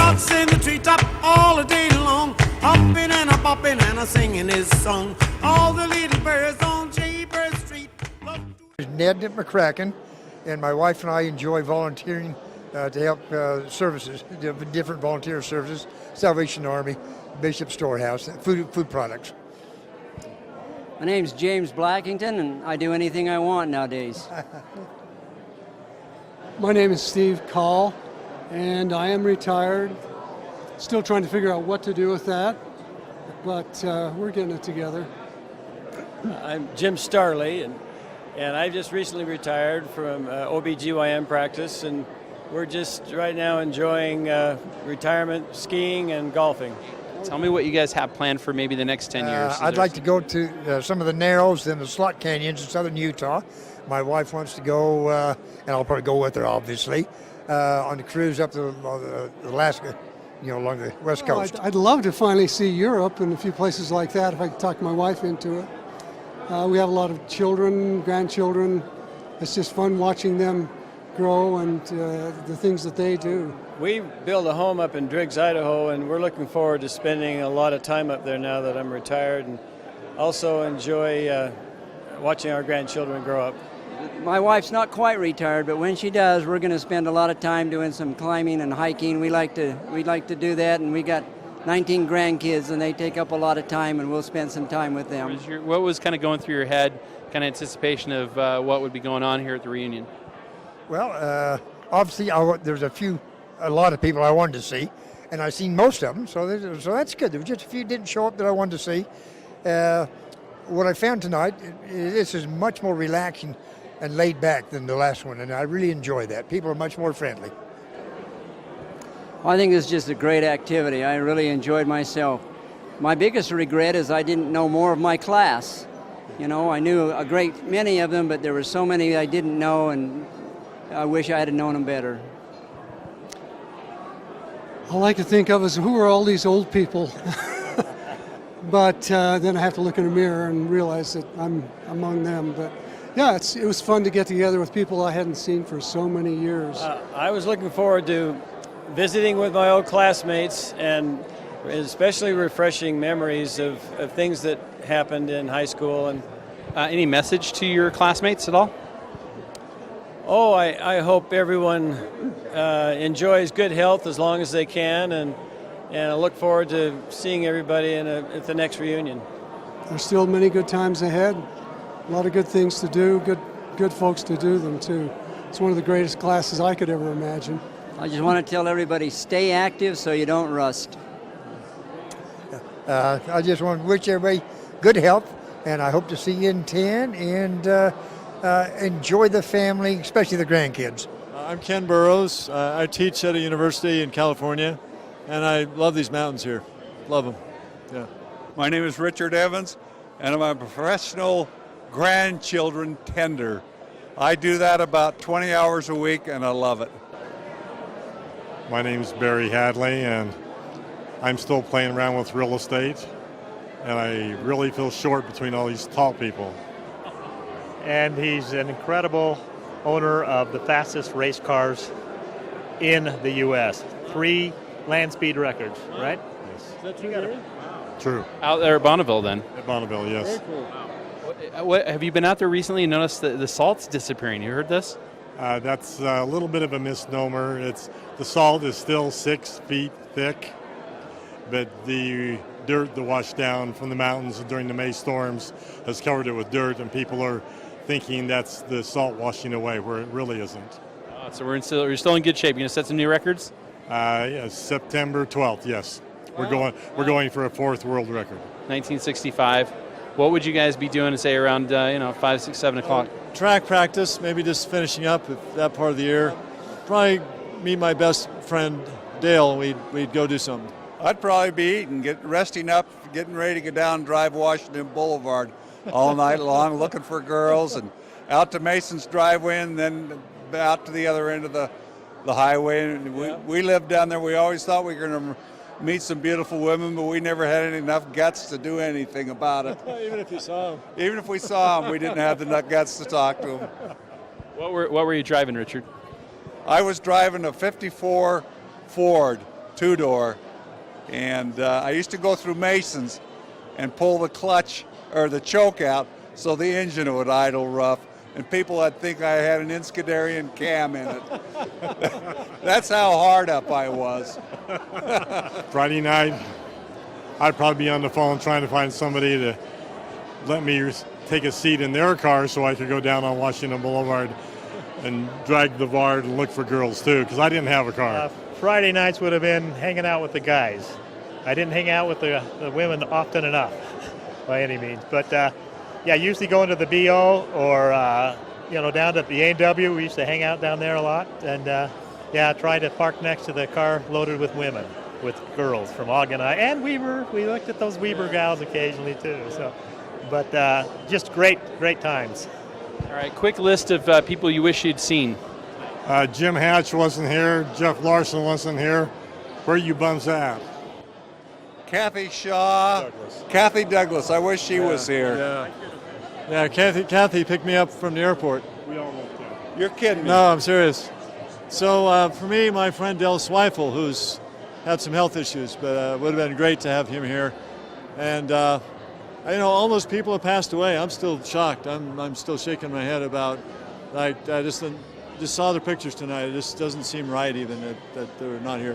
larks in the treetop all the day long, hopping and a bopping and a singing his song. All the little birds on Jaybird Street. Ned McCracken, and my wife and I enjoy volunteering to help services, different volunteer services, Salvation Army, Bishop Storehouse, food products. My name's James Blackington, and I do anything I want nowadays. My name is Steve Call, and I am retired. Still trying to figure out what to do with that, but we're getting it together. I'm Jim Starley, and I just recently retired from OBGYN practice, and we're just right now enjoying retirement, skiing, and golfing. Tell me what you guys have planned for maybe the next 10 years. I'd like to go to some of the Narrows and the Slot Canyons in southern Utah. My wife wants to go, and I'll probably go with her, obviously, on the cruise up to Alaska, along the west coast. I'd love to finally see Europe and a few places like that if I could talk my wife into it. We have a lot of children, grandchildren. It's just fun watching them grow and the things that they do. We built a home up in Driggs, Idaho, and we're looking forward to spending a lot of time up there now that I'm retired, and also enjoy watching our grandchildren grow up. My wife's not quite retired, but when she does, we're going to spend a lot of time doing some climbing and hiking. We like to do that, and we got 19 grandkids, and they take up a lot of time, and we'll spend some time with them. What was kind of going through your head, kind of anticipation of what would be going on here at the reunion? Well, obviously, there's a lot of people I wanted to see, and I've seen most of them, so that's good. There were just a few didn't show up that I wanted to see. What I found tonight, this is much more relaxing and laid back than the last one, and I really enjoy that. People are much more friendly. I think this is just a great activity. I really enjoyed myself. My biggest regret is I didn't know more of my class. I knew a great many of them, but there were so many I didn't know, and I wish I had known them better. I like to think of as who are all these old people, but then I have to look in a mirror and realize that I'm among them. But yeah, it was fun to get together with people I hadn't seen for so many years. I was looking forward to visiting with my old classmates, and especially refreshing memories of things that happened in high school. And any message to your classmates at all? Oh, I hope everyone enjoys good health as long as they can, and I look forward to seeing everybody at the next reunion. There's still many good times ahead. A lot of good things to do, good folks to do them too. It's one of the greatest classes I could ever imagine. I just want to tell everybody, stay active so you don't rust. I just want to wish everybody good health, and I hope to see you in 10, and enjoy the family, especially the grandkids. I'm Ken Burrows. I teach at a university in California, and I love these mountains here. Love them. Yeah. My name is Richard Evans, and I'm a professional grandchildren tender. I do that about 20 hours a week, and I love it. My name's Barry Hadley, and I'm still playing around with real estate, and I really feel short between all these tall people. And he's an incredible owner of the fastest race cars in the U.S. 3 land speed records, right? Yes. Is that true? True. Out there at Bonneville, then? At Bonneville, yes. Very cool. What, have you been out there recently and noticed the salt's disappearing? You heard this? That's a little bit of a misnomer. The salt is still 6 feet thick, but the dirt that washed down from the mountains during the May storms has covered it with dirt, and people are thinking that's the salt washing away, where it really isn't. So we're still in good shape. You gonna set some new records? Yes, September 12th. Yes, we're going for a 4th world record. 1965. What would you guys be doing, say, around 5, 6, 7 o'clock? Track practice, maybe just finishing up at that part of the year. Probably meet my best friend Dale, and we'd go do something. I'd probably be eating, resting up, getting ready to go down and drive Washington Boulevard all night long, looking for girls, and out to Mason's driveway, and then out to the other end of the highway. And we lived down there. We always thought we were going to meet some beautiful women, but we never had enough guts to do anything about it. Even if you saw them. Even if we saw them, we didn't have the guts to talk to them. What were you driving, Richard? I was driving a 54 Ford two-door. And I used to go through Mason's and pull the clutch or the choke out so the engine would idle rough, and people would think I had an Inskadarian cam in it. That's how hard up I was. Friday night, I'd probably be on the phone trying to find somebody to let me take a seat in their car so I could go down on Washington Boulevard and drag the Vard and look for girls too, because I didn't have a car. Friday nights would have been hanging out with the guys. I didn't hang out with the women often enough, by any means. But yeah, usually going to the BO or down to the A&W. We used to hang out down there a lot, and yeah, try to park next to the car loaded with women, with girls from Ogden and Weber. We looked at those Weber gals occasionally too. So, but just great times. All right, quick list of people you wish you'd seen. Jim Hatch wasn't here. Jeff Larson wasn't here. Where are you bums at? Kathy Shaw, Douglas. Kathy Douglas. I wish she was here. Yeah, Kathy picked me up from the airport. We all went there. You're kidding me. No, I'm serious. So for me, my friend Del Zweifel, who's had some health issues, but it would have been great to have him here. And all those people have passed away. I'm still shocked. I'm still shaking my head about. I just saw their pictures tonight. It just doesn't seem right even that they're not here.